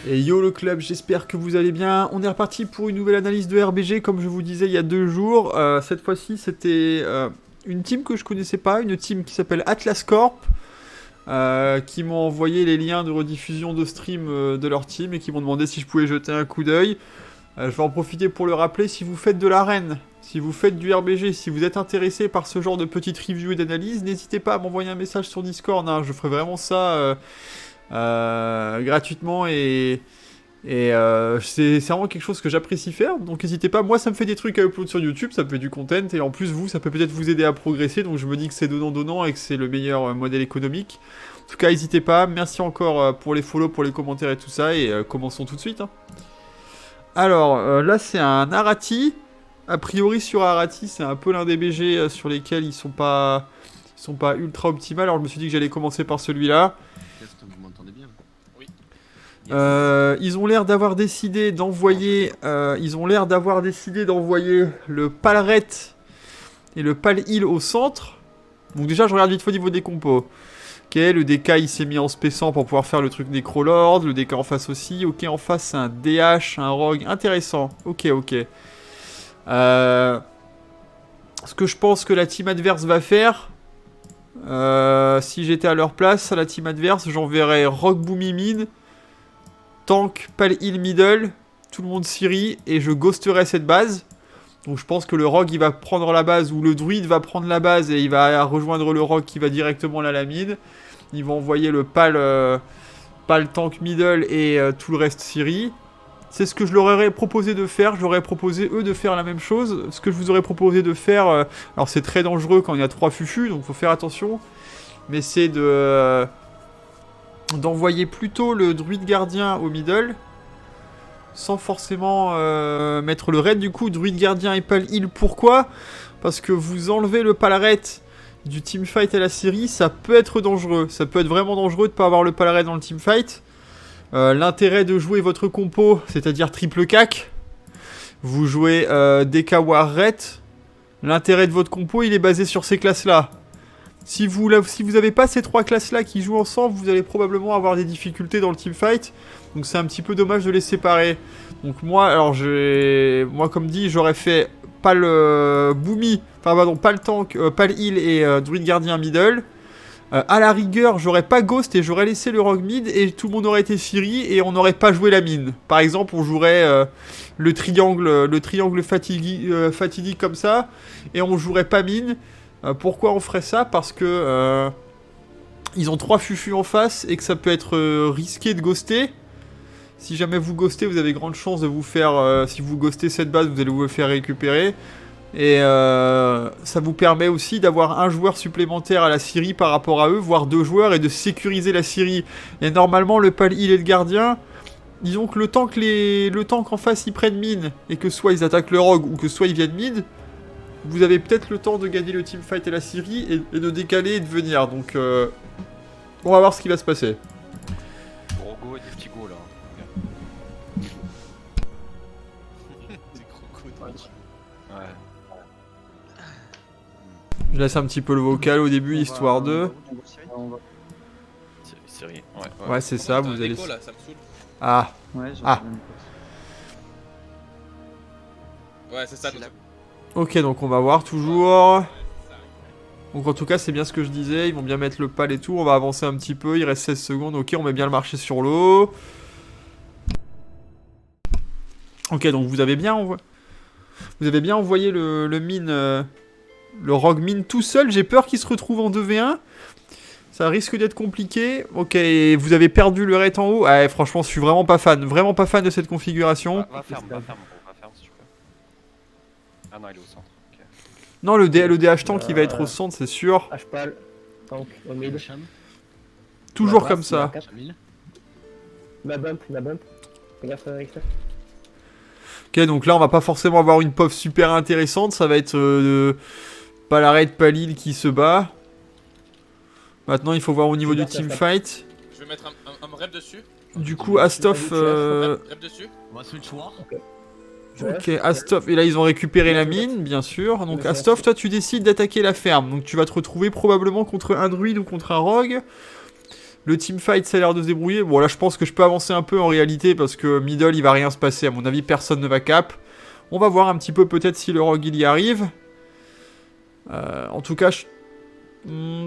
Et yo le club, j'espère que vous allez bien. On est reparti pour une nouvelle analyse de RBG, comme je vous disais il y a 2 jours. Cette fois-ci, c'était une team que je connaissais pas, une team qui s'appelle Atlas Corp, qui m'ont envoyé les liens de rediffusion de stream de leur team et qui m'ont demandé si je pouvais jeter un coup d'œil. Je vais en profiter pour le rappeler, si vous faites de l'arène, si vous faites du RBG, si vous êtes intéressé par ce genre de petites reviews et d'analyses, n'hésitez pas à m'envoyer un message sur Discord, hein. Je ferai vraiment ça gratuitement et c'est vraiment quelque chose que j'apprécie faire, donc n'hésitez pas. Moi ça me fait des trucs à upload sur YouTube, ça me fait du content et en plus vous ça peut peut-être vous aider à progresser, donc je me dis que c'est donnant et que c'est le meilleur modèle économique. En tout cas n'hésitez pas, merci encore pour les follow, pour les commentaires et tout ça, et commençons tout de suite, hein. Alors là c'est un Arati, a priori sur Arati c'est un peu l'un des BG sur lesquels ils sont pas ultra optimal, alors je me suis dit que j'allais commencer par celui-là. Vous m'entendez bien? Oui. Ils ont l'air d'avoir décidé d'envoyer le Palret et le Pal-Heal au centre. Donc déjà je regarde vite fait au niveau des compos. Ok, le DK il s'est mis en spéçant pour pouvoir faire le truc Necrolord, le DK en face aussi. Ok, en face c'est un DH, un Rogue, intéressant. Ok. Ce que je pense que la team adverse va faire, si j'étais à leur place, à la team adverse, j'enverrais Rogue Boomy mid, tank Pal-Heal middle, tout le monde Siri, et je ghosterai cette base. Donc je pense que le Rogue il va prendre la base, ou le druide va prendre la base et il va rejoindre le Rogue qui va directement là la mid. Ils vont envoyer le Pal tank middle et tout le reste Siri. C'est ce que je leur aurais proposé de faire. Je leur aurais proposé eux de faire la même chose. Ce que je vous aurais proposé de faire, alors c'est très dangereux quand il y a 3 fufus, donc faut faire attention. Mais c'est d'envoyer plutôt le druide gardien au middle, sans forcément mettre le raid du coup, druide gardien et Pal-Heal. Pourquoi? Parce que vous enlevez le Palret du teamfight à la série, ça peut être dangereux. Ça peut être vraiment dangereux de ne pas avoir le Palret dans le teamfight. L'intérêt de jouer votre compo, c'est-à-dire triple cac, vous jouez DK War Ret. L'intérêt de votre compo, il est basé sur ces classes-là. Si vous avez pas ces 3 classes-là qui jouent ensemble, vous allez probablement avoir des difficultés dans le teamfight. Donc c'est un petit peu dommage de les séparer. Donc moi, comme dit, j'aurais fait pas le Boomy, pas le tank, pas le heal et druide gardien middle. À la rigueur, j'aurais pas ghost et j'aurais laissé le rogue mid et tout le monde aurait été Siri et on n'aurait pas joué la mine. Par exemple, on jouerait le triangle fatidique comme ça et on jouerait pas mine. Pourquoi on ferait ça? Parce que ils ont 3 fufus en face et que ça peut être risqué de ghoster. Si jamais vous ghostez, vous avez grande chance de vous faire... si vous ghostez cette base, vous allez vous faire récupérer. Et ça vous permet aussi d'avoir un joueur supplémentaire à la Syrie par rapport à eux, voire 2 joueurs, et de sécuriser la Syrie. Et normalement, le Pal-Heal et le gardien, disons que le temps que le tank en face ils prennent mine, et que soit ils attaquent le rogue, ou que soit ils viennent mid, vous avez peut-être le temps de gagner le teamfight et la Syrie, et de décaler et de venir. Donc, on va voir ce qui va se passer. Rogo et des petits go là. Des crocodiles. Ouais. Je laisse un petit peu le vocal au début, histoire de... Siri, Ouais, c'est ça, vous allez... Là, ça me saoule. Ah. Ouais, Ouais, c'est ça. Ok, donc on va voir toujours. Donc en tout cas, c'est bien ce que je disais, ils vont bien mettre le pal et tout, on va avancer un petit peu, il reste 16 secondes, ok, on met bien le marché sur l'eau. Ok, donc vous avez bien envoyé le mine, le rogue mine tout seul, j'ai peur qu'il se retrouve en 2v1. Ça risque d'être compliqué. Ok, vous avez perdu le raid en haut. Ouais, franchement, je suis vraiment pas fan de cette configuration. Va ferme si tu peux. Ah non, il est au centre. Okay. Non, le DH tank il va être au centre, c'est sûr. H-Pal, tank, au mid. Toujours La comme brasse, ça. La bump. Fais gaffe avec ça. Ok, donc là, on va pas forcément avoir une POV super intéressante. Ça va être Palret, Pal-Heal qui se bat. Maintenant, il faut voir au niveau du teamfight. Je vais mettre un rep dessus. Du coup, Astoff... Rep dessus. On va switch war. Ok, Astoff... Et là, ils ont récupéré la mine, bien sûr. Donc, Astoff, toi, tu décides d'attaquer la ferme. Donc, tu vas te retrouver probablement contre un druide ou contre un rogue. Le teamfight, ça a l'air de se débrouiller. Bon, là, je pense que je peux avancer un peu en réalité parce que middle, il va rien se passer. À mon avis, personne ne va cap. On va voir un petit peu peut-être si le rogue, il y arrive. En tout cas,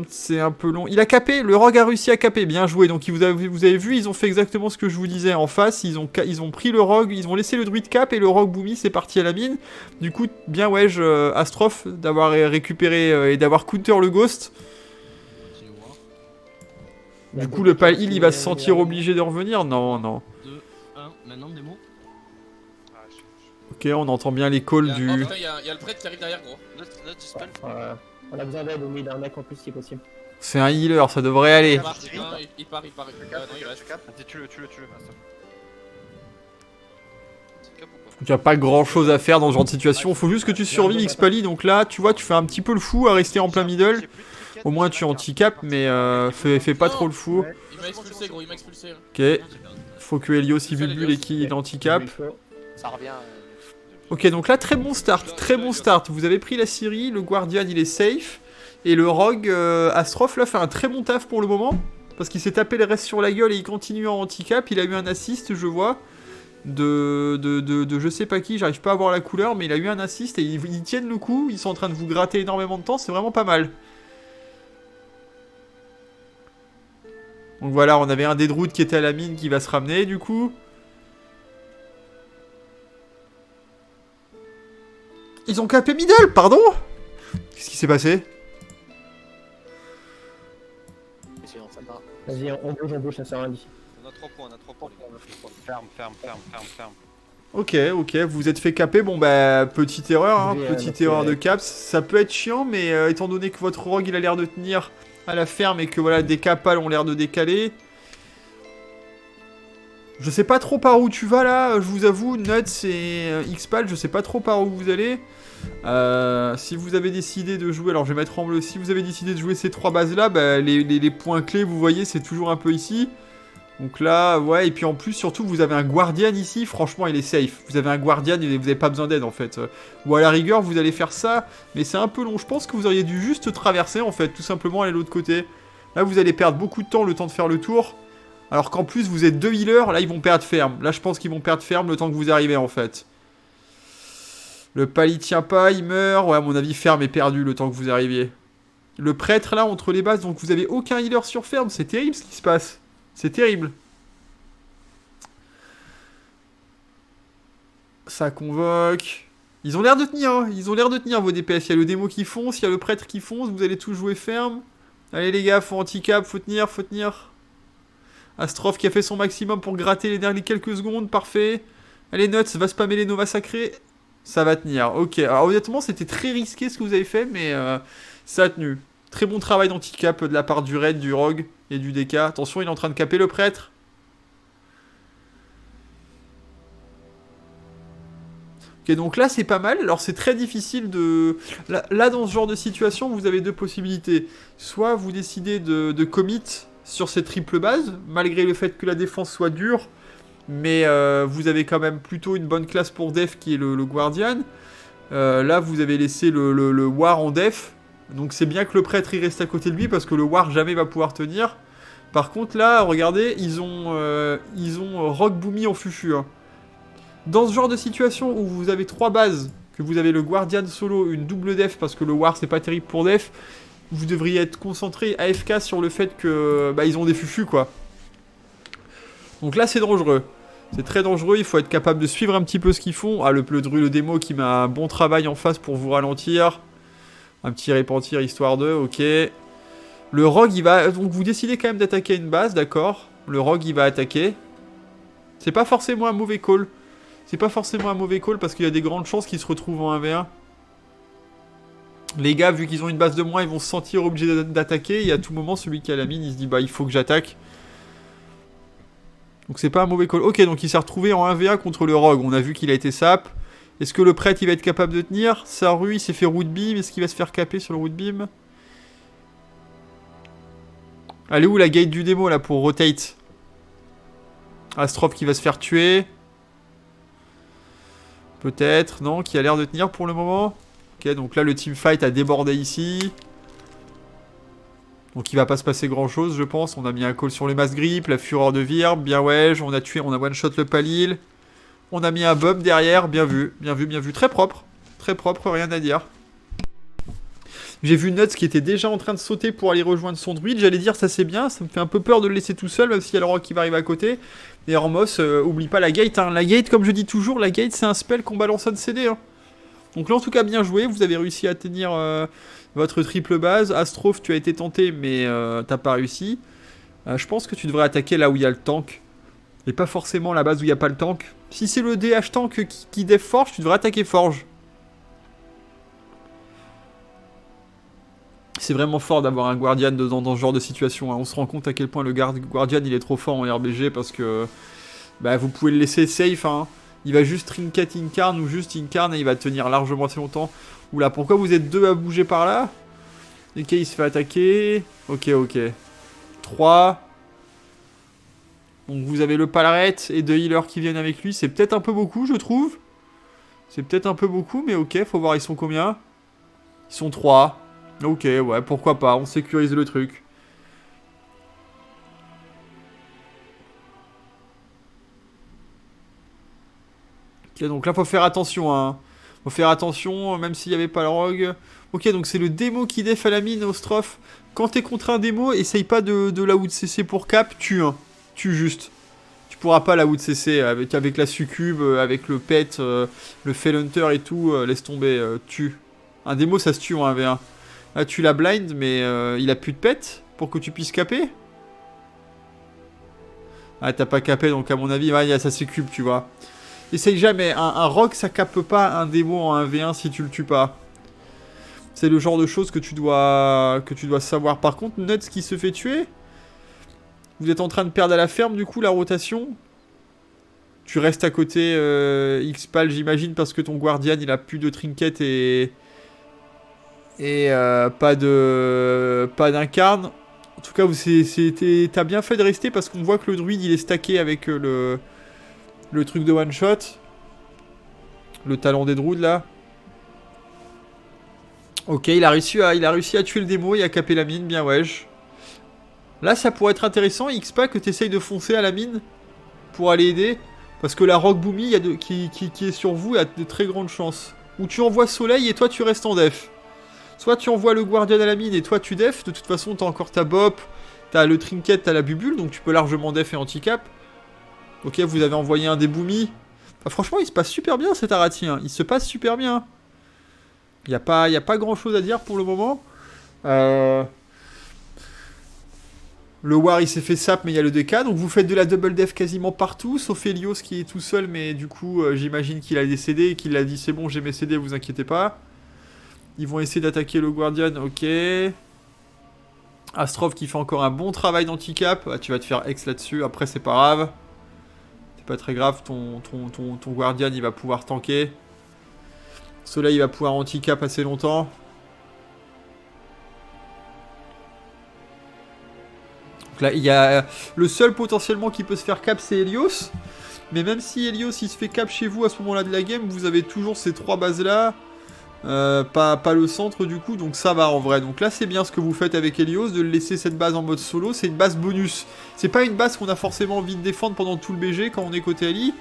c'est un peu long. Il a capé, le rogue a réussi à caper. Bien joué. Donc, vous avez vu, ils ont fait exactement ce que je vous disais en face. Ils ont pris le rogue, ils ont laissé le druide cap et le rogue boomy, c'est parti à la mine. Du coup, bien ouais, Astroph d'avoir récupéré et d'avoir counter le ghost. Du coup, le pal il va se sentir obligé de revenir. Non, non. 2, 1, maintenant démo. Ok, on entend bien les calls Oh du... putain, il y a le prêtre qui arrive derrière, gros. Note dispel. On a besoin d'aide au mid, un mec en plus si possible. C'est un healer, ça devrait aller. Il part. Non, il reste. Vas-y, tue-le. Astroph. C'est cap ou pas? Il n'y a pas grand chose à faire dans ce genre de situation. Faut juste que tu survives, Xpali. Donc là, tu vois, tu fais un petit peu le fou à rester en plein middle. Au moins, tu anti-cap, mais fais pas trop le fou. Il m'a expulsé, gros, il m'a expulsé. Ok. Faut que Helios il bulbule et qu'il anti-cap. Ça revient. Ok, donc là, très bon start. Très bon start. Vous avez pris la Syrie, le Guardian, il est safe. Et le Rogue Astroph, là, fait un très bon taf pour le moment. Parce qu'il s'est tapé le reste sur la gueule et il continue en anti-cap. Il a eu un assist, je vois. De je sais pas qui, j'arrive pas à voir la couleur, mais il a eu un assist et ils tiennent le coup. Ils sont en train de vous gratter énormément de temps. C'est vraiment pas mal. Donc voilà, on avait un des druides qui était à la mine qui va se ramener du coup. Ils ont capé middle, pardon? Qu'est-ce qui s'est passé? Vas-y, on bouge, ça sert à rien d'ici. On a 3 points, Ferme. Ok, vous vous êtes fait caper, bon bah, petite erreur, hein, Oui, petite donc, erreur de caps. Ça peut être chiant, mais étant donné que votre rogue il a l'air de tenir à la ferme et que voilà, des capales ont l'air de décaler. Je sais pas trop par où tu vas là, je vous avoue, Nuts et Xpal, je sais pas trop par où vous allez. Si vous avez décidé de jouer, alors je vais mettre en bleu, si vous avez décidé de jouer ces 3 bases là, bah, les points clés, vous voyez, c'est toujours un peu ici. Donc là, ouais, et puis en plus, surtout, vous avez un Guardian ici, franchement, il est safe. Vous avez un Guardian et vous n'avez pas besoin d'aide, en fait. Ou à la rigueur, vous allez faire ça, mais c'est un peu long. Je pense que vous auriez dû juste traverser, en fait, tout simplement aller de l'autre côté. Là, vous allez perdre beaucoup de temps, le temps de faire le tour. Alors qu'en plus, vous êtes 2 healers, là, ils vont perdre ferme. Là, je pense qu'ils vont perdre ferme le temps que vous arrivez, en fait. Le pal, il tient pas, il meurt. Ouais, à mon avis, ferme est perdu le temps que vous arriviez. Le prêtre, là, entre les bases, donc vous avez aucun healer sur ferme. C'est terrible, ce qui se passe. C'est terrible. Ça convoque. Ils ont l'air de tenir, hein. Ils ont l'air de tenir vos DPS. Il y a le démo qui fonce, il y a le prêtre qui fonce. Vous allez tous jouer ferme. Allez les gars, faut handicap, faut tenir, faut tenir. Astroph qui a fait son maximum pour gratter les dernières quelques secondes, parfait. Allez Nuts, va spammer les Nova sacrés. Ça va tenir, ok. Alors honnêtement, c'était très risqué ce que vous avez fait, mais ça a tenu. Très bon travail d'handicap de la part du raid, du rogue et du DK. Attention, il est en train de caper le prêtre. Ok, donc là, c'est pas mal. Alors, c'est très difficile de... Là, dans ce genre de situation, vous avez 2 possibilités. Soit vous décidez de commit sur cette triple base, malgré le fait que la défense soit dure, mais vous avez quand même plutôt une bonne classe pour def qui est le Guardian. Là, vous avez laissé le War en def. Donc c'est bien que le prêtre il reste à côté de lui parce que le War jamais va pouvoir tenir. Par contre là, regardez, ils ont Rogue Boomy en fufu. Hein. Dans ce genre de situation où vous avez 3 bases, que vous avez le Guardian solo, une double def parce que le War c'est pas terrible pour def, vous devriez être concentré AFK sur le fait que ils ont des fufus quoi. Donc là c'est dangereux. C'est très dangereux, il faut être capable de suivre un petit peu ce qu'ils font. Ah le démo qui met un bon travail en face pour vous ralentir. Un petit répentir histoire de, ok. Le rogue il va... Donc vous décidez quand même d'attaquer une base, d'accord. Le rogue il va attaquer. C'est pas forcément un mauvais call. C'est pas forcément un mauvais call parce qu'il y a des grandes chances qu'ils se retrouvent en 1v1. Les gars, vu qu'ils ont une base de moins, ils vont se sentir obligés d'attaquer. Et à tout moment, celui qui a la mine, il se dit bah il faut que j'attaque. Donc c'est pas un mauvais call. Ok, donc il s'est retrouvé en 1v1 contre le rogue. On a vu qu'il a été sap. Est-ce que le prêtre il va être capable de tenir? Saru il s'est fait root beam. Est-ce qu'il va se faire caper sur le root beam? Elle est où la gate du démo là pour rotate? Astroph qui va se faire tuer. Peut-être, non, qui a l'air de tenir pour le moment. Ok, donc là le teamfight a débordé ici. Donc il va pas se passer grand chose, je pense. On a mis un call sur les mass grip, la fureur de Virbe, bien ouais, on a tué, on a one shot le Palil. On a mis un bump derrière, bien vu, bien vu, bien vu. Très propre, rien à dire. J'ai vu Nuts qui était déjà en train de sauter pour aller rejoindre son druide. J'allais dire ça c'est bien, ça me fait un peu peur de le laisser tout seul, même s'il y a le rock qui va arriver à côté. Et Ormos, oublie pas la gate. Hein. La gate, comme je dis toujours, la gate c'est un spell qu'on balance à CD. Hein. Donc là en tout cas bien joué, vous avez réussi à tenir votre triple base. Astroph, tu as été tenté mais t'as pas réussi. Je pense que tu devrais attaquer là où il y a le tank. Et pas forcément la base où il n'y a pas le tank. Si c'est le DH tank qui def Forge, tu devrais attaquer Forge. C'est vraiment fort d'avoir un Guardian dans ce genre de situation. Hein. On se rend compte à quel point le Guardian il est trop fort en RBG parce que bah, vous pouvez le laisser safe. Hein. Il va juste trinket incarn ou juste incarn et il va tenir largement assez longtemps. Oula, pourquoi vous êtes deux à bouger par là? Ok, il se fait attaquer. Ok. 3. Donc vous avez le Palaret et deux healers qui viennent avec lui. C'est peut-être un peu beaucoup, je trouve. C'est peut-être un peu beaucoup, mais ok, faut voir ils sont combien. Ils sont 3. Ok, ouais, pourquoi pas, on sécurise le truc. Ok, donc là, faut faire attention, hein. Faut faire attention, même s'il n'y avait pas le rogue. Ok, donc c'est le démo qui def à la mine, Ostroph. Quand t'es contre un démo, essaye pas de la wood CC pour cap, tue, hein. Tue juste. Tu pourras pas la wood CC avec la succube, avec le pet, le Fellhunter et tout, laisse tomber, tue. Un démo, ça se tue en 1v1. Là, tu la blind, mais il a plus de pet pour que tu puisses caper. Ah, t'as pas capé, donc à mon avis, ouais, il y a sa sécube, tu vois. Essaye jamais. Un rock, ça capte pas un démo en 1v1 si tu le tues pas. C'est le genre de choses que tu dois savoir. Par contre, Nuts qui se fait tuer. Vous êtes en train de perdre à la ferme, du coup, la rotation. Tu restes à côté Xpal, j'imagine, parce que ton Guardian, il a plus de trinket et pas d'incarne. En tout cas, t'as bien fait de rester parce qu'on voit que le druide il est stacké avec le truc de one shot. Le talon des druides là. Ok, il a réussi à tuer le démo et à caper la mine, bien wesh. Là, ça pourrait être intéressant, X-Pack, que t'essayes de foncer à la mine pour aller aider. Parce que la Rock Boomy qui est sur vous a de très grandes chances. Ou tu envoies Soleil et toi tu restes en def. Soit tu envoies le Guardian à la mine et toi tu def. De toute façon, t'as encore ta bop, t'as le trinket, t'as la bubule, donc tu peux largement def et handicap. Ok, vous avez envoyé un des Boomy. Enfin, franchement, il se passe super bien cet Arati. Hein. Il se passe super bien. Il n'y a pas grand chose à dire pour le moment. Le War il s'est fait sap, mais il y a le DK. Donc vous faites de la double def quasiment partout, sauf Helios qui est tout seul, mais du coup, j'imagine qu'il a des CD et qu'il a dit c'est bon, j'ai mes CD, vous inquiétez pas. Ils vont essayer d'attaquer le Guardian, ok. Astroph qui fait encore un bon travail d'anti-cap. Ah, tu vas te faire ex là-dessus, après c'est pas grave. C'est pas très grave, ton Guardian il va pouvoir tanker. Soleil il va pouvoir anti-cap assez longtemps. Donc là, il y a le seul potentiellement qui peut se faire cap, c'est Helios. Mais même si Helios il se fait cap chez vous à ce moment-là de la game, vous avez toujours ces trois bases là. Pas le centre du coup, donc ça va en vrai. Donc là c'est bien ce que vous faites avec Helios, de laisser cette base en mode solo, c'est une base bonus. C'est pas une base qu'on a forcément envie de défendre pendant tout le BG quand on est côté Ali.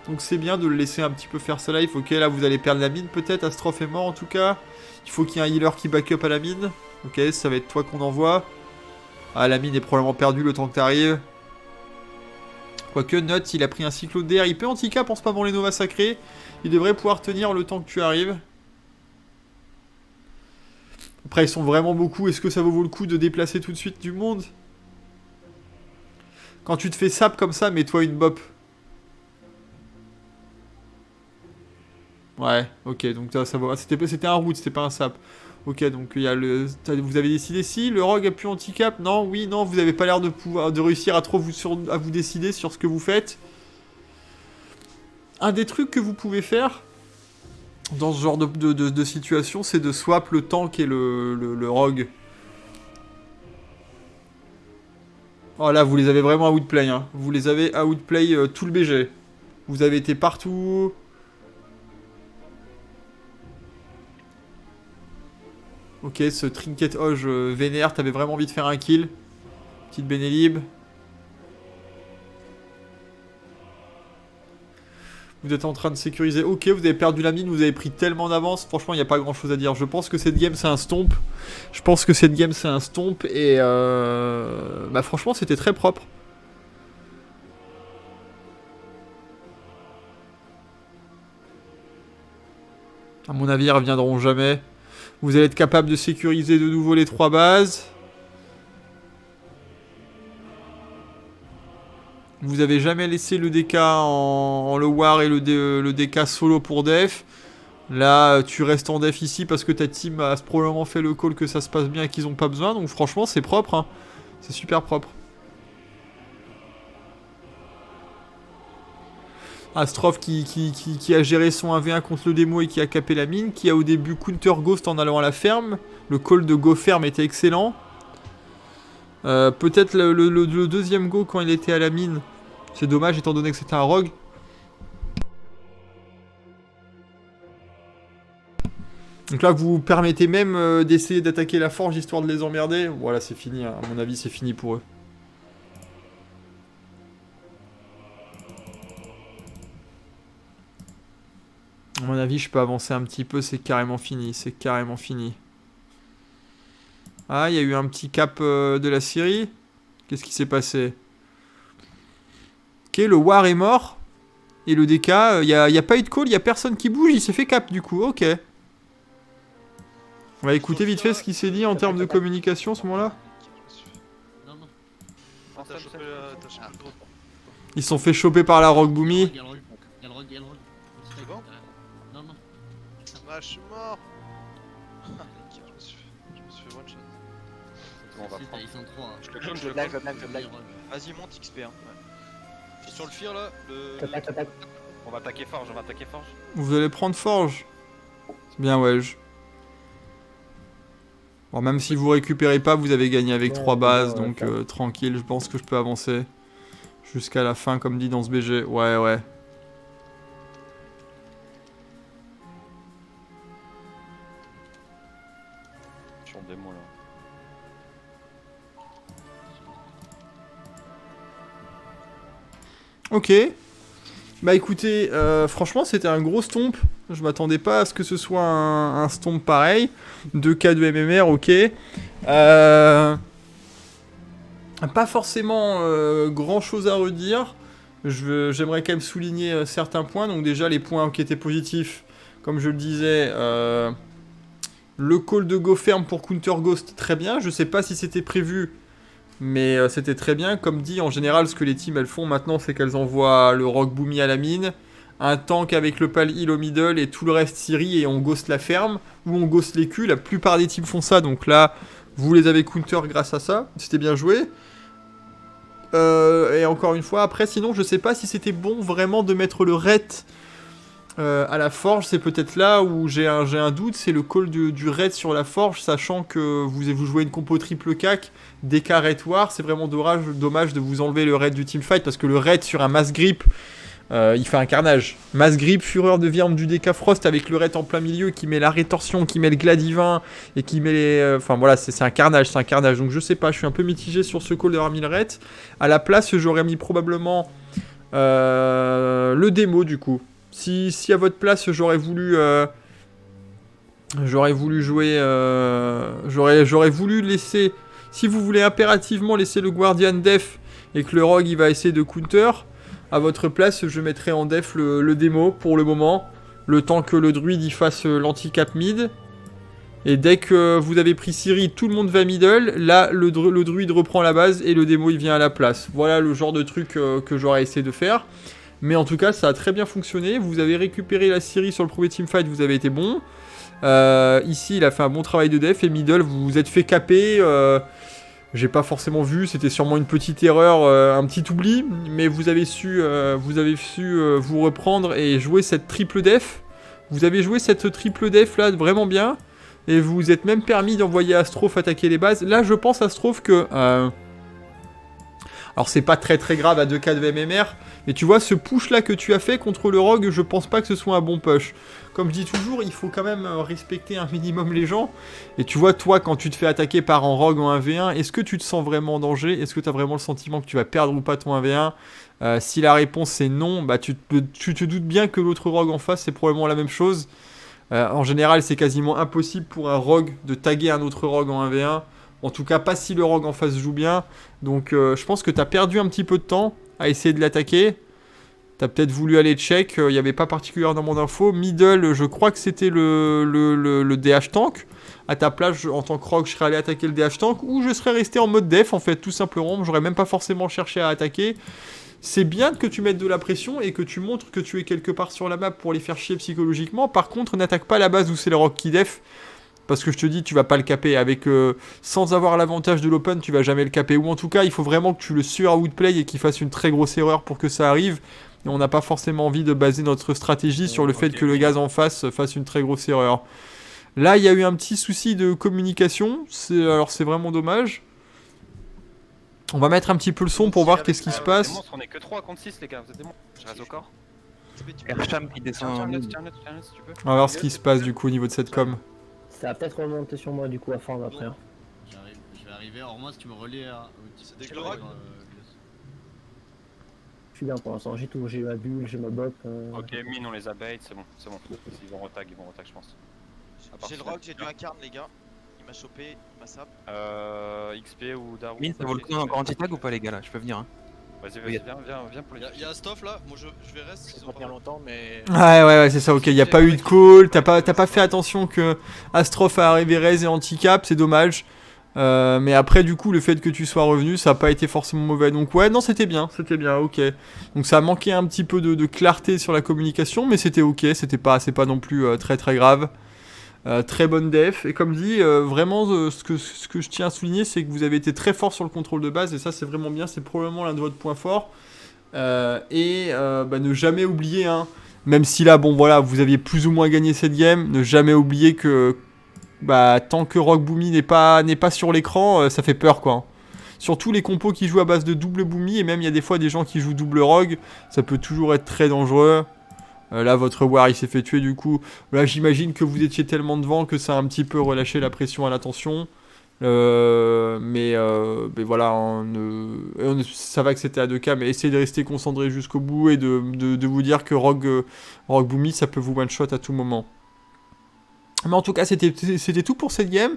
Donc c'est bien de le laisser un petit peu faire sa life. Ok, là vous allez perdre la mine peut-être, Astroph est mort en tout cas. Il faut qu'il y ait un healer qui back up à la mine. Ok, ça va être toi qu'on envoie. Ah, la mine est probablement perdue le temps que t'arrives. Quoique Nut il a pris un cyclone d'air, il peut handicap en spammant les Novas sacrés. Il devrait pouvoir tenir le temps que tu arrives. Après, ils sont vraiment beaucoup. Est-ce que ça vaut le coup de déplacer tout de suite du monde? Quand tu te fais sap comme ça, mets-toi une bop. Ouais, ok. Donc ça va. C'était un route, c'était pas un sap. Ok, donc il y a le. Vous avez décidé si le rogue a pu handicap? Non, oui, non. Vous avez pas l'air de réussir à trop vous décider sur ce que vous faites. Un des trucs que vous pouvez faire dans ce genre de situation, c'est de swap le tank et le rogue. Oh là, vous les avez vraiment outplay, hein. Vous les avez outplay tout le BG. Vous avez été partout. Ok, ce Trinket Hoge vénère, t'avais vraiment envie de faire un kill. Petite Bénélib. Vous êtes en train de sécuriser. Ok, vous avez perdu la mine, vous avez pris tellement d'avance. Franchement, il n'y a pas grand chose à dire. Je pense que cette game, c'est un stomp. Et bah, franchement, c'était très propre. À mon avis, ils reviendront jamais. Vous allez être capable de sécuriser de nouveau les 3 bases. Vous avez jamais laissé le DK en le War et le DK solo pour def. Là, tu restes en def ici parce que ta team a probablement fait le call que ça se passe bien et qu'ils n'ont pas besoin. Donc franchement, c'est propre. Hein. C'est super propre. Astroph qui a géré son 1v1 contre le démo et qui a capé la mine. Qui a au début counter ghost en allant à la ferme. Le call de go ferme était excellent. Peut-être le deuxième go quand il était à la mine. C'est dommage étant donné que c'était un rogue. Donc là vous permettez même d'essayer d'attaquer la forge histoire de les emmerder. Voilà, c'est fini, hein. À mon avis c'est fini pour eux. À mon avis je peux avancer un petit peu, c'est carrément fini. Ah, il y a eu un petit cap de la Syrie. Qu'est-ce qui s'est passé? Ok, le War est mort. Et le DK, il n'y a pas eu de call, il n'y a personne qui bouge, il s'est fait cap du coup, ok. On va écouter vite fait ce qui s'est dit en termes de communication à ce moment-là. Non, non. T'as chopé le drop. Ils se sont fait choper par la Rock Boomy. Il y a le rogue. C'est bon? Non, non. Ah, je suis mort. Je me suis fait one shot. Bon, on va Si, prendre. ils sont 3. Je le clone, Je blague, je blague. Vas-y, monte XP. Hein. Je suis sur le fear là. T'attaques. On va attaquer Forge, Vous allez prendre Forge. C'est bien, ouais. Bon, même si vous récupérez pas, vous avez gagné avec 3 bases, donc tranquille, je pense que je peux avancer. Jusqu'à la fin, comme dit dans ce BG. Ouais. Je suis en démo là. Ok. Bah écoutez, franchement c'était un gros stomp. Je m'attendais pas à ce que ce soit un stomp pareil. 2K de MMR, ok. Pas forcément grand chose à redire. J'aimerais quand même souligner certains points. Donc déjà les points qui étaient positifs, comme je le disais, le call de go ferme pour counter ghost, très bien. Je sais pas si c'était prévu, mais c'était très bien. Comme dit, en général, ce que les teams elles font maintenant, c'est qu'elles envoient le Rock Boomy à la mine, un tank avec le pal heal au middle et tout le reste Siri et on ghost la ferme ou on ghost les culs. La plupart des teams font ça, donc là, vous les avez counter grâce à ça. C'était bien joué. Et encore une fois, après, sinon, je sais pas si c'était bon vraiment de mettre le ret à la forge. C'est peut-être là où j'ai un doute. C'est le call du ret sur la forge, sachant que vous jouez une compo triple cac, DK ret war. C'est vraiment dommage de vous enlever le ret du teamfight parce que le ret sur un mass grip, il fait un carnage. Mass grip, fureur de viande du DK Frost avec le ret en plein milieu qui met la rétorsion, qui met le gladivin et qui met les... Enfin voilà, c'est un carnage, Donc je sais pas, je suis un peu mitigé sur ce call d'avoir mis le ret. À la place, j'aurais mis probablement le démo du coup. Si à votre place, j'aurais voulu jouer... J'aurais voulu laisser... Si vous voulez impérativement laisser le Guardian def et que le rogue il va essayer de counter... À votre place, je mettrai en def le démo pour le moment, le temps que le druide y fasse l'anti-cap mid. Et dès que vous avez pris Siri, tout le monde va middle. Là, le druide reprend la base et le démo il vient à la place. Voilà le genre de truc que j'aurais essayé de faire. Mais en tout cas, ça a très bien fonctionné. Vous avez récupéré la Siri sur le premier teamfight, vous avez été bon. Ici, il a fait un bon travail de def et middle, vous vous êtes fait caper. J'ai pas forcément vu, c'était sûrement une petite erreur, un petit oubli, mais vous avez su vous reprendre et jouer cette triple def. Vous avez joué cette triple def là vraiment bien, et vous vous êtes même permis d'envoyer Astroph attaquer les bases. Là, je pense Astroph que... Alors c'est pas très très grave à 2K de MMR, mais tu vois ce push là que tu as fait contre le rogue, je pense pas que ce soit un bon push. Comme je dis toujours, il faut quand même respecter un minimum les gens. Et tu vois, toi, quand tu te fais attaquer par un rogue en 1v1, est-ce que tu te sens vraiment en danger? Est-ce que tu as vraiment le sentiment que tu vas perdre ou pas ton 1v1? Si la réponse c'est non, bah tu te doutes bien que l'autre rogue en face c'est probablement la même chose. En général, c'est quasiment impossible pour un rogue de taguer un autre rogue en 1v1. En tout cas, pas si le rogue en face joue bien. Donc, je pense que tu as perdu un petit peu de temps à essayer de l'attaquer. T'as peut-être voulu aller check, il n'y avait pas particulièrement d'infos. Middle, je crois que c'était le DH tank. À ta place, en tant que rogue, je serais allé attaquer le DH tank. Ou je serais resté en mode def, en fait, tout simplement. J'aurais même pas forcément cherché à attaquer. C'est bien que tu mettes de la pression et que tu montres que tu es quelque part sur la map pour les faire chier psychologiquement. Par contre, n'attaque pas la base où c'est le rogue qui def. Parce que je te dis, tu vas pas le caper. Sans avoir l'avantage de l'open, tu vas jamais le caper. Ou en tout cas, il faut vraiment que tu le sur-outplay et qu'il fasse une très grosse erreur pour que ça arrive. Et on n'a pas forcément envie de baser notre stratégie sur le fait que le gaz en face fasse une très grosse erreur. Là, il y a eu un petit souci de communication. Alors, c'est vraiment dommage. On va mettre un petit peu le son pour voir qu'est-ce qui se passe. On est que 3 contre 6, les gars, vous êtes des monstres. Je reste au corps. Ersham qui descend Tiens, en tiens, mid. tiens, tiens, si tu peux. On va voir ce qui se passe du coup au niveau de cette com. Ça va peut-être remonter sur moi du coup à forme après. Hein. Je vais arriver. Alors, moi, si tu me relais à. C'est des rogues. Je suis bien pour l'instant, j'ai tout, j'ai ma bulle, j'ai ma bop. Ok, mine, on les a bait, c'est bon, c'est bon. Ils vont retag, je pense. J'ai le rogue, j'ai du incarne, les gars. Il m'a chopé, il m'a sap. XP ou Darou. Mine, ça vaut le coup d'en encore anti-tag ou pas, les gars, là? Je peux venir, hein. Vas-y, viens pour les. Y'a un stuff là, moi je vais rester. Ça va tenir longtemps, mais. Ouais, c'est ça, ok. Il n'y a pas eu de call. T'as pas fait attention que Astroph a arrivé raise et handicap, c'est dommage. Mais après, du coup, le fait que tu sois revenu, ça n'a pas été forcément mauvais. Donc, ouais, non, c'était bien, ok. Donc, ça a manqué un petit peu de clarté sur la communication, mais c'était ok. C'est pas non plus très très grave. Très bonne def. Et comme dit, vraiment, ce que je tiens à souligner, c'est que vous avez été très fort sur le contrôle de base, et ça, c'est vraiment bien. C'est probablement l'un de votre point fort. Ne jamais oublier, hein, même si là, bon, voilà, vous aviez plus ou moins gagné cette game, ne jamais oublier que. Tant que Rogue Boomy n'est pas sur l'écran, ça fait peur quoi. Surtout les compos qui jouent à base de double Boomy, et même il y a des fois des gens qui jouent double Rogue, ça peut toujours être très dangereux. Là votre War il s'est fait tuer du coup. Là j'imagine que vous étiez tellement devant que ça a un petit peu relâché la pression à l'attention. Mais voilà, ça va que c'était à 2K, mais essayez de rester concentré jusqu'au bout et de vous dire que Rogue Boomy ça peut vous one shot à tout moment. Mais en tout cas, c'était tout pour cette game.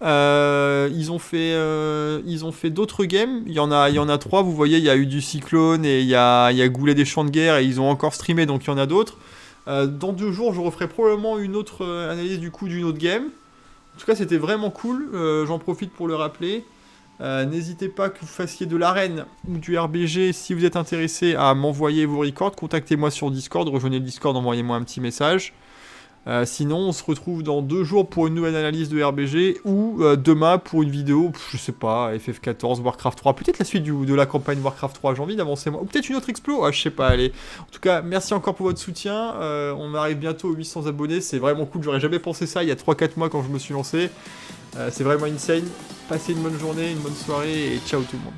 Ils ont fait d'autres games. Il y en a 3. Vous voyez, il y a eu du Cyclone et il y a Goulet des Champs de Guerre et ils ont encore streamé, donc il y en a d'autres. Dans 2 jours, je referai probablement une autre analyse du coup d'une autre game. En tout cas, c'était vraiment cool. J'en profite pour le rappeler. N'hésitez pas que vous fassiez de l'arène ou du RBG si vous êtes intéressé à m'envoyer vos records. Contactez-moi sur Discord, rejoignez le Discord, envoyez-moi un petit message. Sinon, on se retrouve dans 2 jours pour une nouvelle analyse de RBG ou demain pour une vidéo, je sais pas, FF14, Warcraft 3, peut-être la suite de la campagne Warcraft 3, j'ai envie d'avancer moi, ou peut-être une autre explo, je sais pas, allez. En tout cas, merci encore pour votre soutien, on arrive bientôt aux 800 abonnés, c'est vraiment cool, j'aurais jamais pensé ça il y a 3-4 mois quand je me suis lancé, c'est vraiment insane. Passez une bonne journée, une bonne soirée et ciao tout le monde.